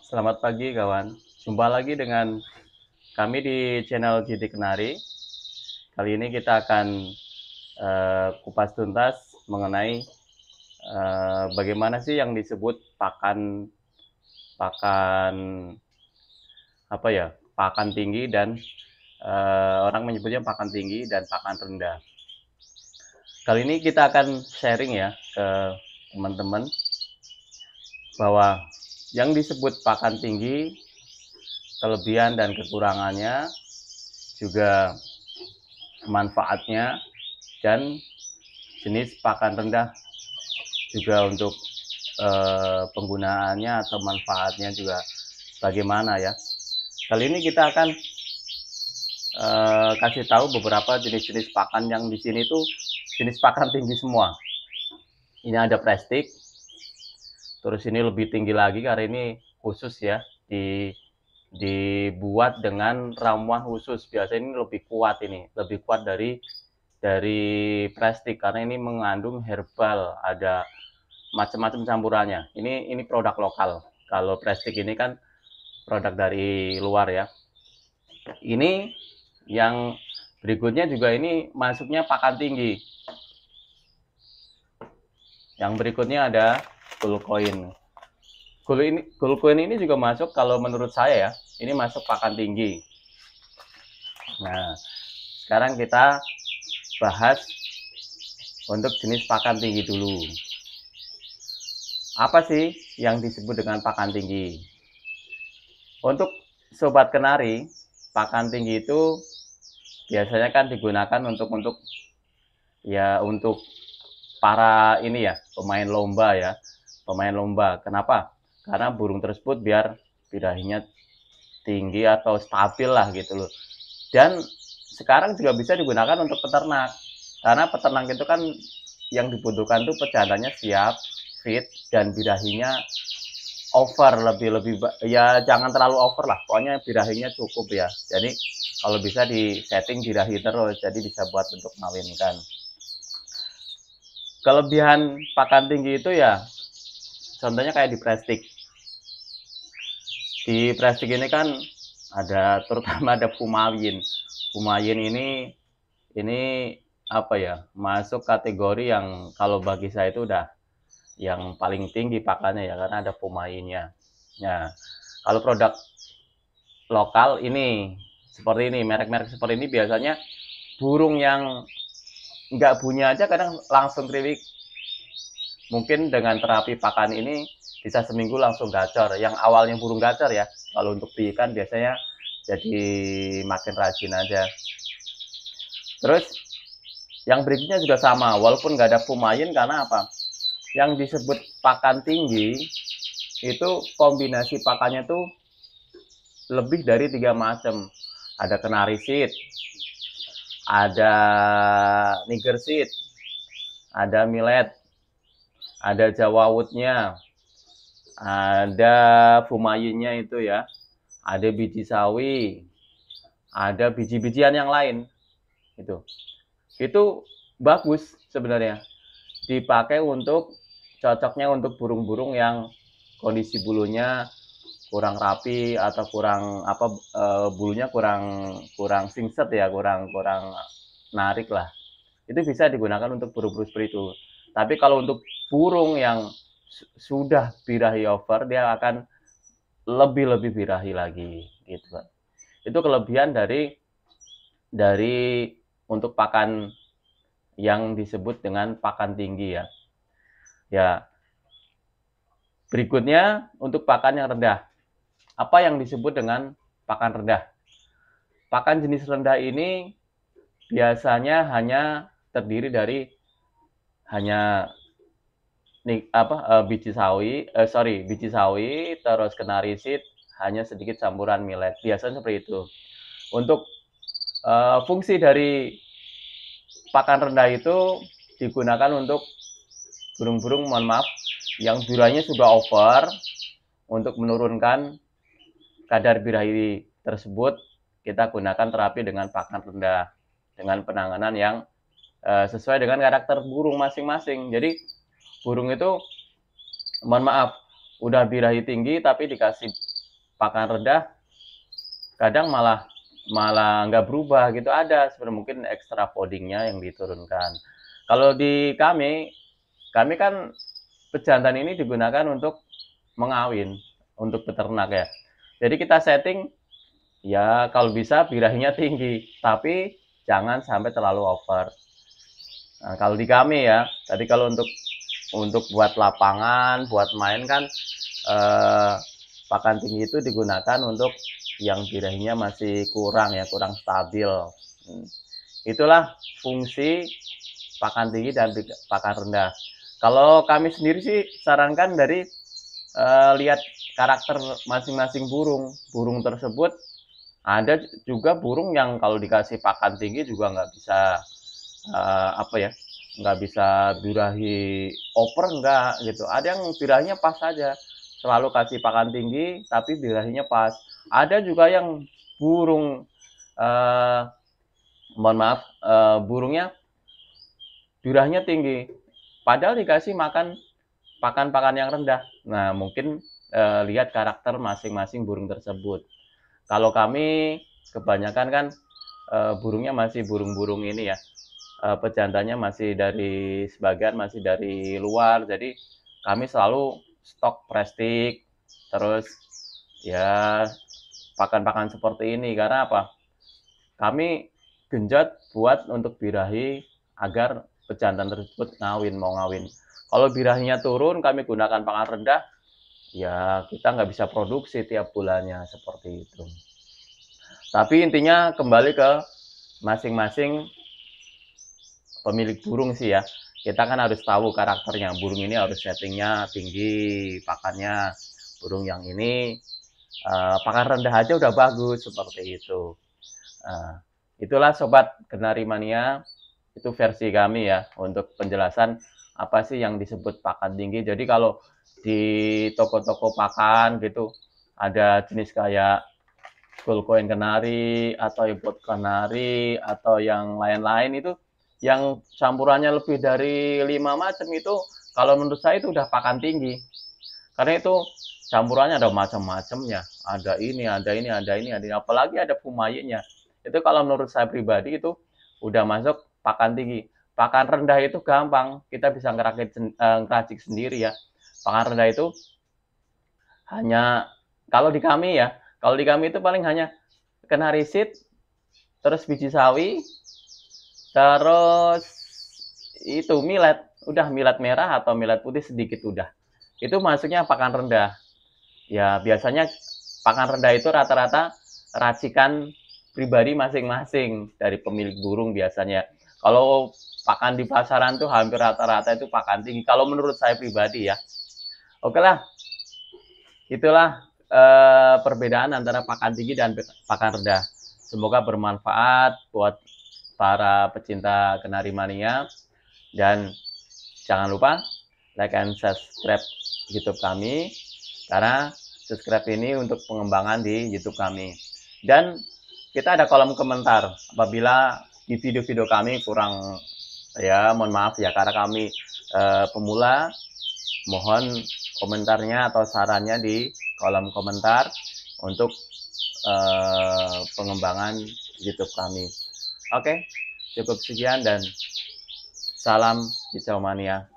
Selamat pagi kawan, jumpa lagi dengan kami di channel Gidik Kenari. Kali ini kita akan kupas tuntas mengenai bagaimana sih yang disebut pakan pakan apa ya, pakan tinggi dan orang menyebutnya pakan tinggi dan pakan rendah. Kali ini kita akan sharing ya ke teman-teman bahwa yang disebut pakan tinggi, kelebihan dan kekurangannya, juga manfaatnya, dan jenis pakan rendah juga untuk penggunaannya atau manfaatnya juga bagaimana ya. Kali ini kita akan kasih tahu beberapa jenis-jenis pakan yang di sini tuh jenis pakan tinggi semua. Ini ada plastik, terus ini lebih tinggi lagi karena ini khusus ya, dibuat dengan ramuan khusus. Biasanya ini lebih kuat, ini lebih kuat dari plastik karena ini mengandung herbal, ada macam-macam campurannya. Ini produk lokal. Kalau plastik ini kan produk dari luar ya. Ini yang berikutnya juga ini masuknya pakan tinggi. Yang berikutnya ada Gulcoin. Gulcoin ini juga masuk, kalau menurut saya ya, ini masuk pakan tinggi. Nah, sekarang kita bahas untuk jenis pakan tinggi dulu. Apa sih yang disebut dengan pakan tinggi? Untuk sobat kenari, pakan tinggi itu biasanya kan digunakan untuk ya untuk para ini ya, pemain lomba ya. Pemain lomba. Kenapa? Karena burung tersebut biar birahinya tinggi atau stabil lah gitu loh. Dan sekarang juga bisa digunakan untuk peternak. Karena peternak itu kan yang dibutuhkan tuh pejantannya siap, fit, dan birahinya over, lebih ya jangan terlalu over lah, pokoknya birahinya cukup ya. Jadi kalau bisa di setting birahi terus, jadi bisa buat untuk mengawinkan. Kelebihan pakan tinggi itu ya contohnya kayak di plastik. Di plastik ini kan ada, terutama ada Pumayin. Pumayin ini apa ya, masuk kategori yang kalau bagi saya itu udah yang paling tinggi pakannya ya, karena ada Pumayinnya. Nah, kalau produk lokal ini seperti ini, merek-merek seperti ini biasanya burung yang nggak punya aja kadang langsung kriwik. Mungkin dengan terapi pakan ini bisa seminggu langsung gacor. Yang awalnya burung gacor ya, kalau untuk ikan biasanya jadi makin rajin aja. Terus yang berikutnya juga sama, walaupun nggak ada Pumayin, karena apa? Yang disebut pakan tinggi itu kombinasi pakannya tuh lebih dari 3 macam. Ada Canary Seed, ada Niger Seed, ada millet, ada Jawa Wood-nya, ada Pumayinnya itu ya, ada biji sawi, ada biji-bijian yang lain. Itu bagus sebenarnya, dipakai untuk cocoknya untuk burung-burung yang kondisi bulunya kurang rapi atau kurang apa, bulunya kurang singset ya, kurang narik lah. Itu bisa digunakan untuk burung-burung seperti itu. Tapi kalau untuk burung yang sudah birahi over, dia akan lebih birahi lagi gitu Pak. Itu kelebihan dari untuk pakan yang disebut dengan pakan tinggi ya. Ya, berikutnya untuk pakan yang rendah. Apa yang disebut dengan pakan rendah? Pakan jenis rendah ini biasanya hanya terdiri dari hanya biji sawi, terus Canary Seed, hanya sedikit campuran millet. Biasanya seperti itu. Untuk fungsi dari pakan rendah itu digunakan untuk burung-burung, mohon maaf, yang birahinya sudah over. Untuk menurunkan kadar birahi tersebut, kita gunakan terapi dengan pakan rendah, dengan penanganan yang sesuai dengan karakter burung masing-masing. Jadi burung itu, mohon maaf, udah birahi tinggi tapi dikasih pakan rendah kadang malah nggak berubah gitu, ada sebenarnya mungkin ekstra foodingnya yang diturunkan. Kalau di kami kan pejantan ini digunakan untuk mengawin, untuk peternak ya. Jadi kita setting ya kalau bisa birahinya tinggi, tapi jangan sampai terlalu over. Nah, kalau di kami ya, tadi kalau untuk buat lapangan, buat main kan pakan tinggi itu digunakan untuk yang birahinya masih kurang ya, kurang stabil. Itulah fungsi pakan tinggi dan pakan rendah. Kalau kami sendiri sih sarankan dari lihat karakter masing-masing burung tersebut. Ada juga burung yang kalau dikasih pakan tinggi juga nggak bisa apa ya, nggak bisa birahi over, enggak gitu. Ada yang birahinya pas saja, selalu kasih pakan tinggi tapi birahinya pas. Ada juga yang burung mohon maaf, burungnya birahinya tinggi padahal dikasih makan pakan-pakan yang rendah. Nah mungkin lihat karakter masing-masing burung tersebut. Kalau kami kebanyakan kan burungnya masih burung-burung ini ya, pejantannya masih dari sebagian masih dari luar, jadi kami selalu stok prestik, terus ya pakan-pakan seperti ini. Karena apa? Kami genjot buat untuk birahi agar pejantan tersebut mau ngawin. Kalau birahinya turun, kami gunakan pakan rendah, ya kita nggak bisa produksi tiap bulannya seperti itu. Tapi intinya kembali ke masing-masing pemilik burung sih ya. Kita kan harus tahu karakternya. Burung ini harus settingnya tinggi pakannya. Burung yang ini pakan rendah aja udah bagus seperti itu. Itulah Sobat Kenari Mania, itu versi kami ya untuk penjelasan apa sih yang disebut pakan tinggi. Jadi kalau di toko-toko pakan gitu ada jenis kayak gold coin kenari atau import kenari atau yang lain-lain, itu yang campurannya lebih dari 5 macam, itu kalau menurut saya itu udah pakan tinggi. Karena itu campurannya ada macam-macamnya, ada ini, apalagi ada pumayinnya. Itu kalau menurut saya pribadi itu udah masuk pakan tinggi. Pakan rendah itu gampang, kita bisa ngeracik sendiri ya. Pakan rendah itu hanya kalau di kami itu paling hanya kenari seed, terus biji sawi, terus itu millet, udah millet merah atau millet putih sedikit udah. Itu masuknya pakan rendah. Ya biasanya pakan rendah itu rata-rata racikan pribadi masing-masing dari pemilik burung biasanya. Kalau pakan di pasaran tuh hampir rata-rata itu pakan tinggi. Kalau menurut saya pribadi ya. Oke lah, itulah perbedaan antara pakan tinggi dan pakan rendah. Semoga bermanfaat buat para pecinta Kenari Mania. Dan jangan lupa like and subscribe YouTube kami, karena subscribe ini untuk pengembangan di YouTube kami. Dan kita ada kolom komentar apabila di video-video kami kurang, ya mohon maaf ya, karena kami pemula, mohon komentarnya atau sarannya di kolom komentar untuk pengembangan YouTube kami. Oke, cukup sekian dan salam kicau mania.